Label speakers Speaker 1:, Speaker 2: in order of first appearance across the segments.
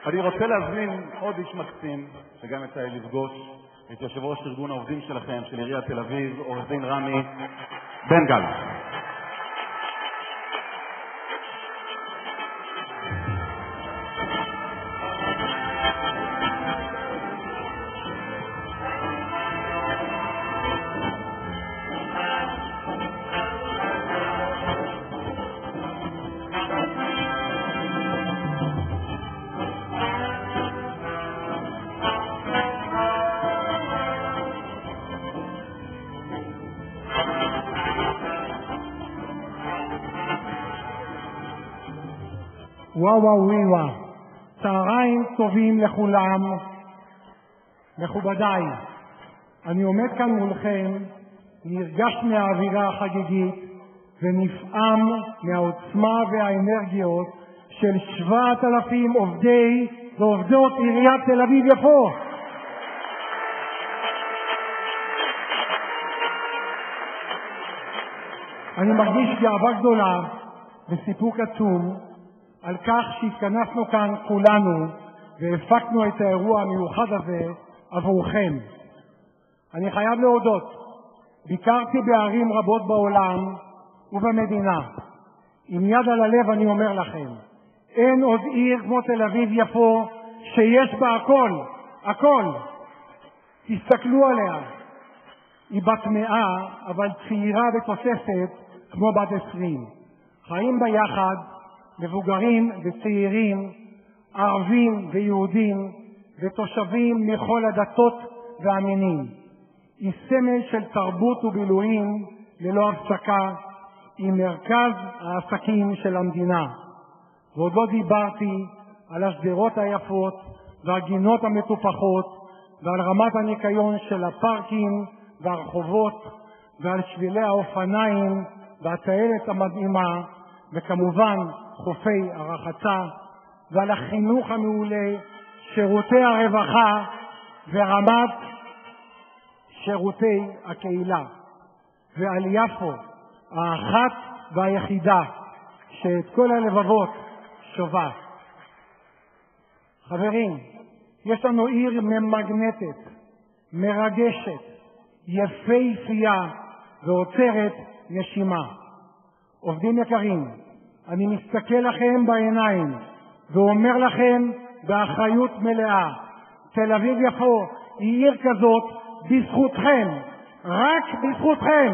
Speaker 1: אני רוצה להזמין עוד איש מקסים, שגם יצא לי לפגוש, את יושב ראש ארגון העובדים שלכם, של עיריית תל אביב, עורך דין רמי בן גל.
Speaker 2: וואו, צהריים טובים לכולם. מכובדיי, אני עומד כאן מולכם, נרגש מהאווירה החגיגית ונפעם מהעוצמה והאנרגיות של 7,000 עובדי ועובדות עיריית תל אביב-יפו. אני מרגיש גאווה גדולה וסיפוק עצום על כך שהתכנסנו כאן כולנו והפקנו את האירוע המיוחד הזה עבורכם. אני חייב להודות, ביקרתי בערים רבות בעולם ובמדינה. עם יד על הלב אני אומר לכם, אין עוד עיר כמו תל אביב-יפו שיש בה הכל. תסתכלו עליה. היא בת 100, אבל צעירה ותוססת כמו בת 20. חיים ביחד מבוגרים וצעירים, ערבים ויהודים, ותושבים מכל הדתות והמינים. היא סמל של תרבות ובילויים ללא הפסקה, היא מרכז העסקים של המדינה. ועוד לא דיברתי על השדרות היפות והגינות המטופחות, ועל רמת הניקיון של הפארקים והרחובות, ועל שבילי האופניים והטיילת המדהימה, וכמובן חופי הרחצה, ועל החינוך המעולה, שירותי הרווחה ורמת שירותי הקהילה, ועל יפו האחת והיחידה שאת כל הלבבות שובה. חברים, יש לנו עיר ממגנטת, מרגשת, יפהפייה ועוצרת נשימה. עובדים יקרים, אני מסתכל לכם בעיניים ואומר לכם באחריות מלאה, תל אביב-יפו היא עיר כזאת בזכותכם, רק בזכותכם.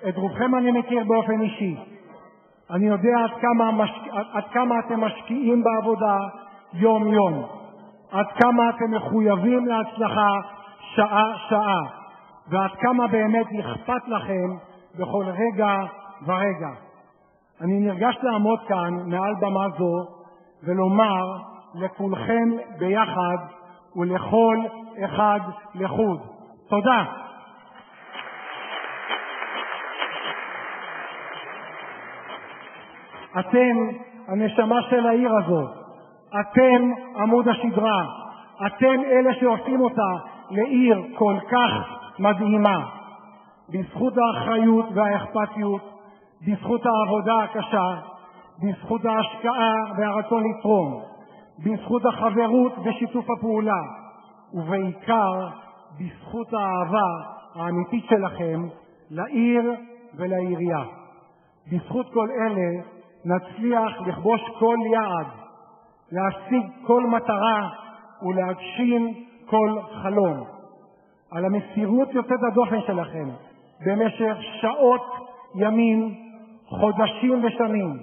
Speaker 2: את רובכם אני מכיר באופן אישי. אני יודע עד כמה אתם משקיעים בעבודה יום-יום, עד כמה אתם מחויבים להצלחה שעה-שעה, ועד כמה באמת אכפת לכם בכל רגע ורגע. אני נרגש לעמוד כאן מעל במה זו ולומר לכולכם ביחד ולכל אחד לחוד, תודה. אתם הנשמה של העיר הזאת, אתם עמוד השדרה, אתם אלה שעושים אותה לעיר כל כך מדהימה. בזכות האחריות והאכפתיות, בזכות העבודה הקשה, בזכות ההשקעה והרצון לתרום, בזכות החברות ושיתוף הפעולה, ובעיקר בזכות האהבה האמיתית שלכם לעיר ולעירייה. בזכות כל אלה נצליח לכבוש כל יעד, להשיג כל מטרה ולהגשים כל חלום. על המסירות יוצאת הדופן שלכם במשך שעות, ימים, חודשים ושנים,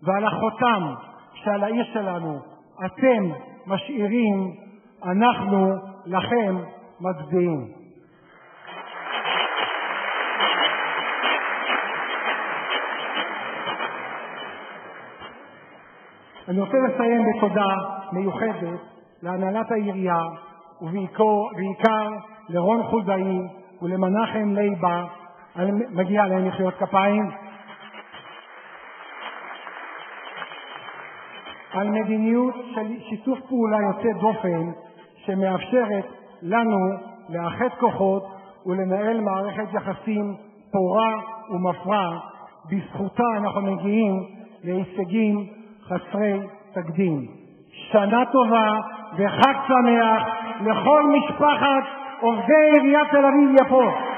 Speaker 2: ועל החותם שעל העיר שלנו אתם משאירים, אנחנו לכם מצדיעים. אני רוצה לסיים בתודה מיוחדת להנהלת העירייה, ובעיקר לרון חולדאי ולמנחם לייבה, מגיע להם מחיאות כפיים, על מדיניות של שיתוף פעולה יוצא דופן שמאפשרת לנו לאחד כוחות ולנהל מערכת יחסים פורה ומפרה, בזכותה אנחנו מגיעים להישגים חסרי תקדים. שנה טובה וחג שמח לכל משפחת עובדי עיריית תל אביב-יפו.